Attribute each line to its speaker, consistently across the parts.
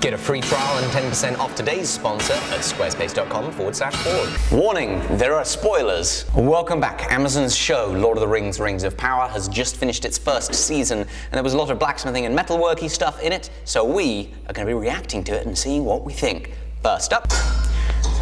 Speaker 1: Get a free trial and 10% off today's sponsor at squarespace.com/forward. Warning, there are spoilers. Welcome back. Amazon's show, Lord of the Rings, Rings of Power, has just finished its first season, and there was a lot of blacksmithing and metalworky stuff in it, so we are going to be reacting to it and seeing what we think. First up,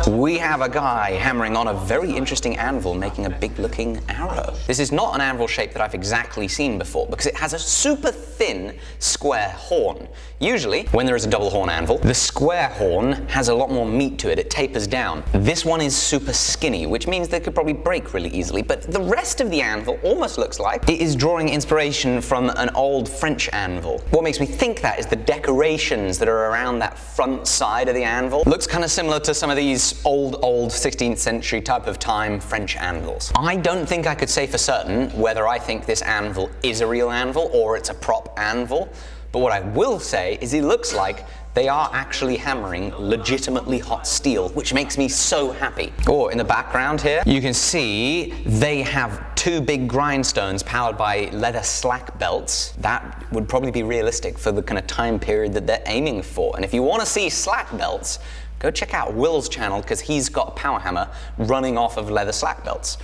Speaker 1: we have a guy hammering on a very interesting anvil, making a big-looking arrow. This is not an anvil shape that I've exactly seen before, because it has a super thin square horn. Usually, when there is a double horn anvil, the square horn has a lot more meat to it. It tapers down. This one is super skinny, which means they could probably break really easily, but the rest of the anvil almost looks like it is drawing inspiration from an old French anvil. What makes me think that is the decorations that are around that front side of the anvil. Looks kind of similar to some of these old 16th century type of time French anvils. I don't think I could say for certain whether I think this anvil is a real anvil or it's a prop anvil, but what I will say is it looks like they are actually hammering legitimately hot steel, which makes me so happy. Oh, in the background here, you can see they have two big grindstones powered by leather slack belts. That would probably be realistic for the kind of time period that they're aiming for. And if you want to see slack belts, go check out Will's channel, because he's got a power hammer running off of leather slack belts.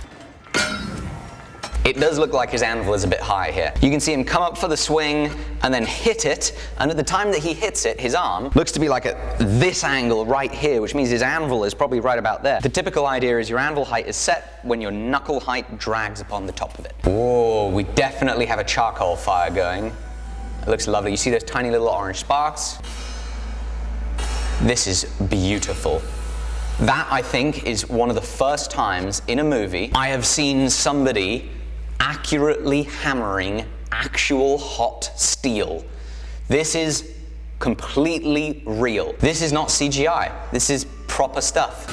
Speaker 1: It does look like his anvil is a bit high here. You can see him come up for the swing and then hit it, and at the time that he hits it, his arm looks to be like at this angle right here, which means his anvil is probably right about there. The typical idea is your anvil height is set when your knuckle height drags upon the top of it. Whoa, we definitely have a charcoal fire going. It looks lovely. You see those tiny little orange sparks? This is beautiful. That, I think, is one of the first times in a movie I have seen somebody accurately hammering actual hot steel. This is completely real. This is not CGI. This is proper stuff.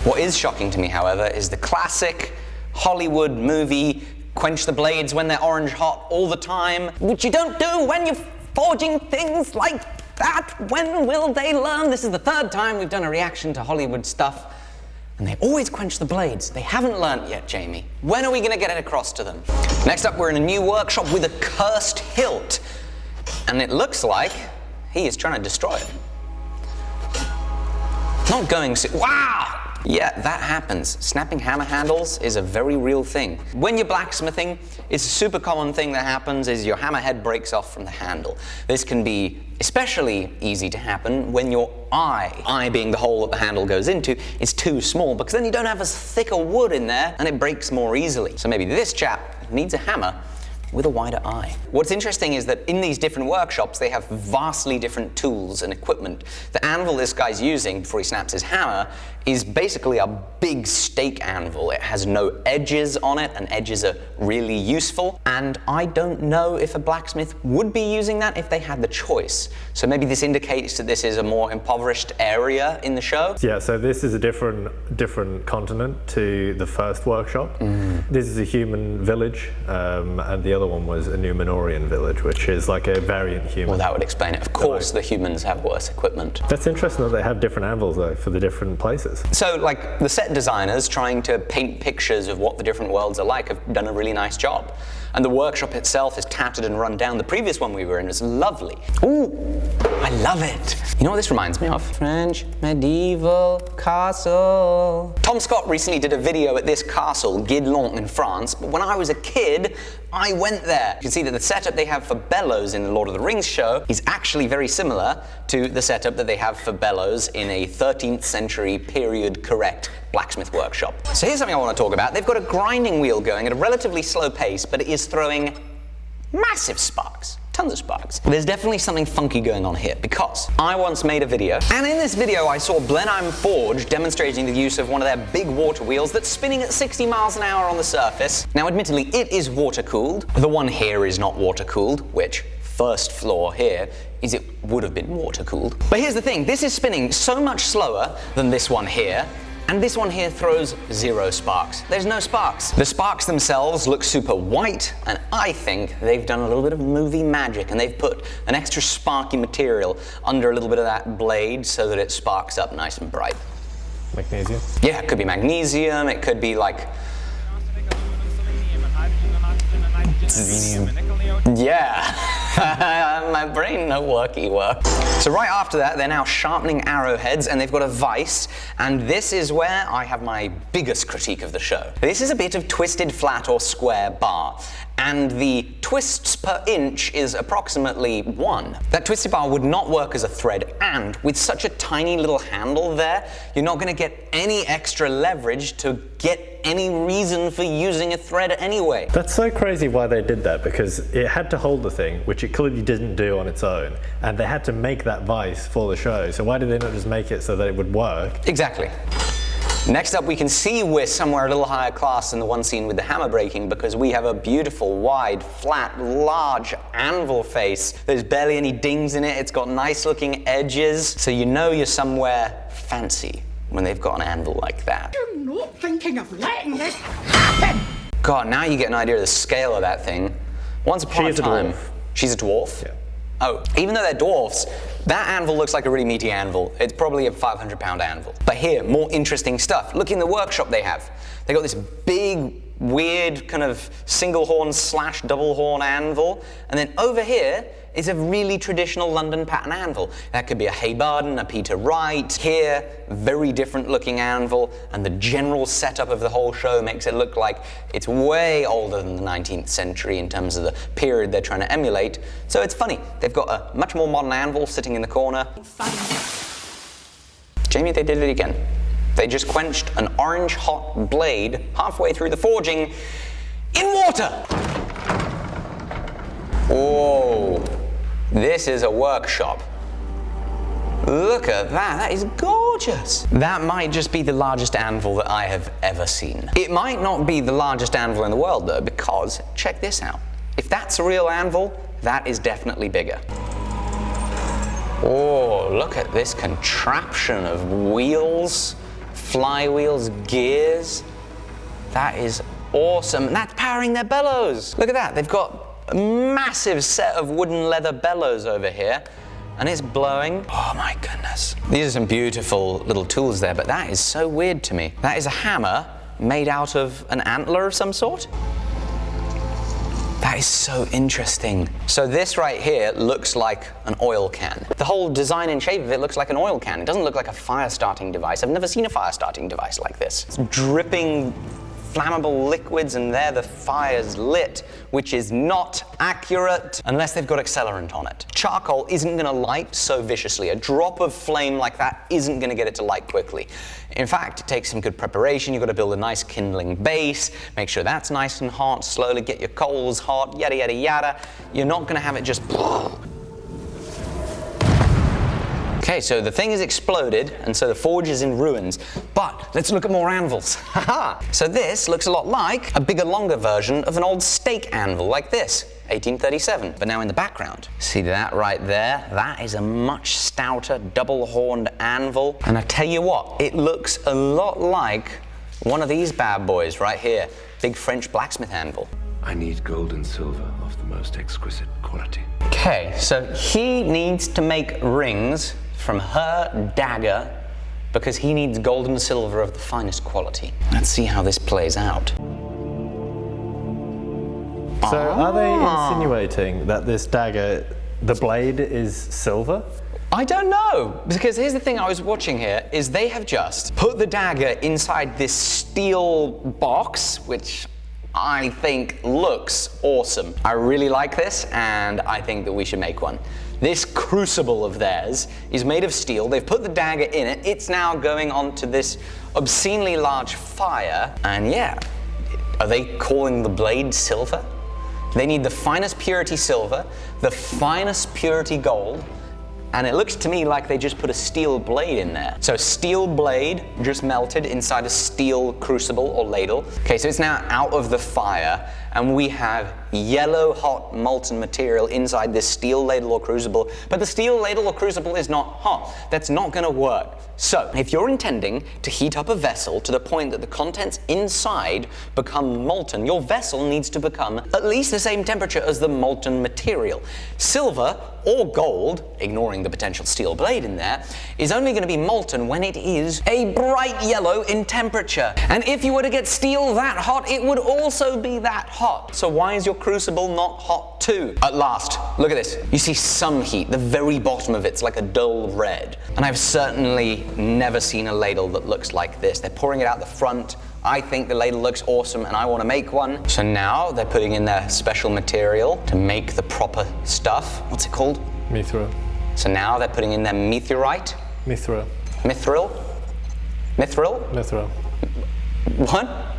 Speaker 1: What is shocking to me, however, is the classic Hollywood movie, quench the blades when they're orange hot all the time, which you don't do when you're forging things like that. When will they learn? This is the third time we've done a reaction to Hollywood stuff, and they always quench the blades. They haven't learnt yet, Jamie. When are we going to get it across to them? Next up, we're in a new workshop with a cursed hilt, and it looks like he is trying to destroy it. Not going so... Wow! Yeah, that happens. Snapping hammer handles is a very real thing. When you're blacksmithing, it's a super common thing that happens is your hammer head breaks off from the handle. This can be especially easy to happen when your eye being the hole that the handle goes into, is too small, because then you don't have as thick a wood in there and it breaks more easily. So maybe this chap needs a hammer with a wider eye. What's interesting is that in these different workshops, they have vastly different tools and equipment. The anvil this guy's using before he snaps his hammer is basically a big stake anvil. It has no edges on it, and edges are really useful. And I don't know if a blacksmith would be using that if they had the choice. So maybe this indicates that this is a more impoverished area in the show.
Speaker 2: Yeah, so this is a different continent to the first workshop. This is a human village, and the other one was a Numenorian village, which is like a variant human.
Speaker 1: Well, that would explain it. Of course, the humans have worse equipment.
Speaker 2: That's interesting that they have different anvils, though, for the different places.
Speaker 1: So, like, the set designers trying to paint pictures of what the different worlds are like have done a really nice job. And the workshop itself is tattered and run down. The previous one we were in was lovely. Ooh, I love it. You know what this reminds me of? French medieval castle. Tom Scott recently did a video at this castle, Guidelon in France, but when I was a kid, I went there. You can see that the setup they have for bellows in the Lord of the Rings show is actually very similar to the setup that they have for bellows in a 13th century period correct blacksmith workshop. So here's something I want to talk about. They've got a grinding wheel going at a relatively slow pace, but it is throwing massive sparks. Tons of sparks. There's definitely something funky going on here, because I once made a video, and in this video I saw iThmfx demonstrating the use of one of their big water wheels that's spinning at 60 miles an hour on the surface. Now admittedly, it is water cooled. The one here is not water cooled, which first flaw here is it would have been water cooled. But here's the thing, this is spinning so much slower than this one here, and this one here throws 0 sparks. There's no sparks. The sparks themselves look super white, and I think they've done a little bit of movie magic, and they've put an extra sparky material under a little bit of that blade so that it sparks up nice and bright.
Speaker 2: Magnesium?
Speaker 1: Yeah, it could be magnesium, it could be like... Yeah. My brain no worky work. So right after that, they're now sharpening arrowheads, and they've got a vise, and this is where I have my biggest critique of the show. This is a bit of twisted flat or square bar, and the twists per inch is approximately 1. That twisted bar would not work as a thread, and with such a tiny little handle there, you're not going to get any extra leverage to get any reason for using a thread anyway.
Speaker 2: That's so crazy why they did that, because it had to hold the thing, which it clearly didn't do on its own, and they had to make that vise for the show. So why did they not just make it so that it would work?
Speaker 1: Exactly. Next up, we can see we're somewhere a little higher class than the one scene with the hammer breaking, because we have a beautiful, wide, flat, large anvil face. There's barely any dings in it. It's got nice looking edges. So you know you're somewhere fancy when they've got an anvil like that.
Speaker 3: You're not thinking of letting this happen!
Speaker 1: God, now you get an idea of the scale of that thing. Once upon a time... She's a dwarf?
Speaker 2: Yeah.
Speaker 1: Oh, even though they're dwarfs, that anvil looks like a really meaty anvil. It's probably a 500-pound anvil. But here, more interesting stuff. Look in the workshop they have. They got this big, weird kind of single horn / double horn anvil. And then over here is a really traditional London pattern anvil. That could be a Haybarden, a Peter Wright. Here, very different looking anvil, and the general setup of the whole show makes it look like it's way older than the 19th century in terms of the period they're trying to emulate. So it's funny, they've got a much more modern anvil sitting in the corner. Jamie, they did it again. They just quenched an orange hot blade halfway through the forging in water. Whoa. This is a workshop. Look at that, that is gorgeous. That might just be the largest anvil that I have ever seen. It might not be the largest anvil in the world though, because check this out. If that's a real anvil, that is definitely bigger. Oh, look at this contraption of wheels, flywheels, gears. That is awesome. That's powering their bellows. Look at that, they've got a massive set of wooden leather bellows over here, and it's blowing. Oh my goodness. These are some beautiful little tools there, but that is so weird to me. That is a hammer made out of an antler of some sort. That is so interesting. So this right here looks like an oil can. The whole design and shape of it looks like an oil can. It doesn't look like a fire starting device. I've never seen a fire starting device like this. It's dripping flammable liquids, and there the fire's lit, which is not accurate unless they've got accelerant on it. Charcoal isn't gonna light so viciously. A drop of flame like that isn't gonna get it to light quickly. In fact, it takes some good preparation. You've got to build a nice kindling base, make sure that's nice and hot, slowly get your coals hot, yada, yada, yada. You're not gonna have it just... Okay, so the thing is exploded, and so the forge is in ruins. But let's look at more anvils. Haha! So this looks a lot like a bigger, longer version of an old stake anvil like this, 1837. But now in the background, see that right there? That is a much stouter, double-horned anvil. And I tell you what, it looks a lot like one of these bad boys right here, big French blacksmith anvil.
Speaker 4: I need gold and silver of the most exquisite quality.
Speaker 1: Okay, so he needs to make rings from her dagger because he needs gold and silver of the finest quality. Let's see how this plays out.
Speaker 2: So are they insinuating that this dagger, the blade is silver?
Speaker 1: I don't know, because here's the thing I was watching here, is they have just put the dagger inside this steel box, which I think looks awesome. I really like this, and I think that we should make one. This crucible of theirs is made of steel. They've put the dagger in it. It's now going onto this obscenely large fire. And yeah, are they calling the blade silver? They need the finest purity silver, the finest purity gold, and it looks to me like they just put a steel blade in there. So steel blade just melted inside a steel crucible or ladle. Okay, so it's now out of the fire, and we have yellow hot molten material inside this steel ladle or crucible, but the steel ladle or crucible is not hot. That's not gonna work. So if you're intending to heat up a vessel to the point that the contents inside become molten, your vessel needs to become at least the same temperature as the molten material. Silver or gold, ignoring the potential steel blade in there, is only going to be molten when it is a bright yellow in temperature. And if you were to get steel that hot, it would also be that hot. So why is your crucible not hot too. At last, look at this. You see some heat. The very bottom of it's like a dull red. And I've certainly never seen a ladle that looks like this. They're pouring it out the front. I think the ladle looks awesome and I want to make one. So now they're putting in their special material to make the proper stuff. What's it called?
Speaker 2: Mithril.
Speaker 1: So now they're putting in their meteorite.
Speaker 2: Mithril.
Speaker 1: Mithril? Mithril?
Speaker 2: Mithril.
Speaker 1: What?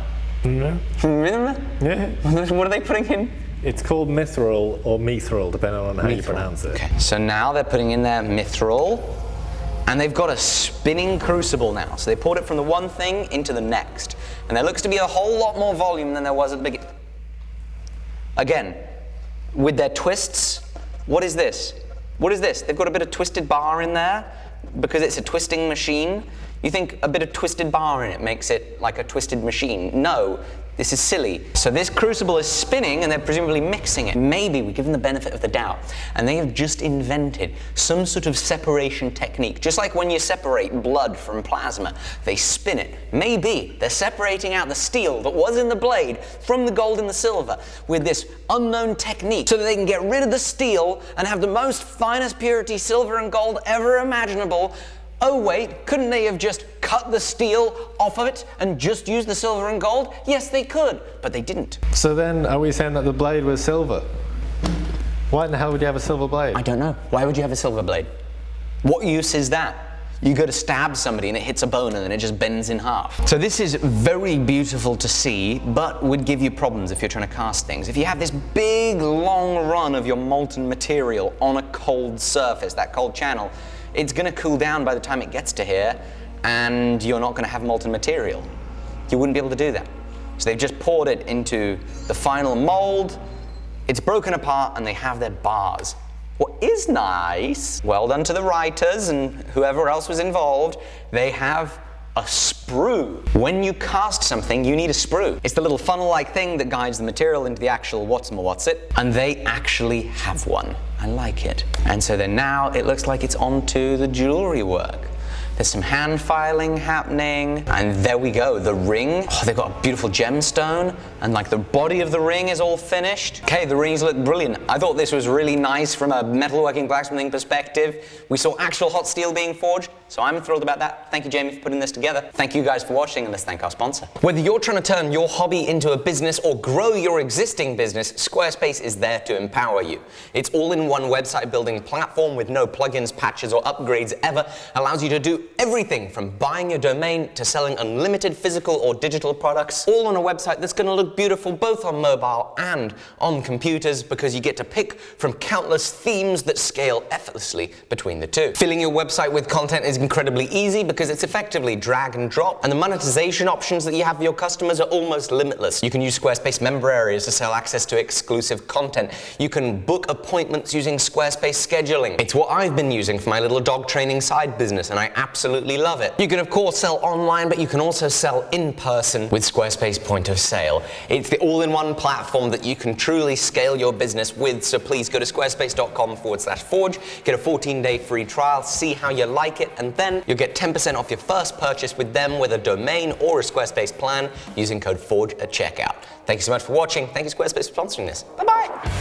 Speaker 2: No. Yeah.
Speaker 1: What are they putting in?
Speaker 2: It's called mithril or mithril, depending on how you pronounce it.
Speaker 1: Okay. So now they're putting in their mithril, and they've got a spinning crucible now. So they poured it from the one thing into the next. And there looks to be a whole lot more volume than there was at the beginning. Again, with their twists, what is this? What is this? They've got a bit of twisted bar in there because it's a twisting machine. You think a bit of twisted bar in it makes it like a twisted machine. No, this is silly. So this crucible is spinning and they're presumably mixing it. Maybe we give them the benefit of the doubt and they have just invented some sort of separation technique. Just like when you separate blood from plasma, they spin it. Maybe they're separating out the steel that was in the blade from the gold and the silver with this unknown technique so that they can get rid of the steel and have the most finest purity silver and gold ever imaginable. Oh wait, couldn't they have just cut the steel off of it and just used the silver and gold? Yes, they could, but they didn't.
Speaker 2: So then, are we saying that the blade was silver? Why in the hell would you have a silver blade?
Speaker 1: I don't know. Why would you have a silver blade? What use is that? You go to stab somebody and it hits a bone and then it just bends in half. So this is very beautiful to see, but would give you problems if you're trying to cast things. If you have this big, long run of your molten material on a cold surface, that cold channel, it's going to cool down by the time it gets to here, and you're not going to have molten material. You wouldn't be able to do that. So they've just poured it into the final mold, it's broken apart, and they have their bars. What is nice, well done to the writers and whoever else was involved, they have a sprue. When you cast something, you need a sprue. It's the little funnel-like thing that guides the material into the actual what's-it, and they actually have one. I like it. And so then now it looks like it's onto the jewelry work. There's some hand filing happening, and there we go, the ring. Oh, they've got a beautiful gemstone, and like the body of the ring is all finished. Okay, the rings look brilliant. I thought this was really nice from a metalworking blacksmithing perspective. We saw actual hot steel being forged, so I'm thrilled about that. Thank you, Jamie, for putting this together. Thank you guys for watching, and let's thank our sponsor. Whether you're trying to turn your hobby into a business or grow your existing business, Squarespace is there to empower you. Its all-in-one website building platform with no plugins, patches, or upgrades ever allows you to do everything from buying your domain to selling unlimited physical or digital products, all on a website that's going to look beautiful both on mobile and on computers because you get to pick from countless themes that scale effortlessly between the two. Filling your website with content is incredibly easy because it's effectively drag and drop, and the monetization options that you have for your customers are almost limitless. You can use Squarespace member areas to sell access to exclusive content. You can book appointments using Squarespace scheduling. It's what I've been using for my little dog training side business, and I absolutely love it. You can of course sell online, but you can also sell in person with Squarespace Point of Sale. It's the all-in-one platform that you can truly scale your business with, so please go to squarespace.com/forge, get a 14-day free trial, see how you like it, and then you'll get 10% off your first purchase with them with a domain or a Squarespace plan using code FORGE at checkout. Thank you so much for watching. Thank you Squarespace for sponsoring this. Bye-bye.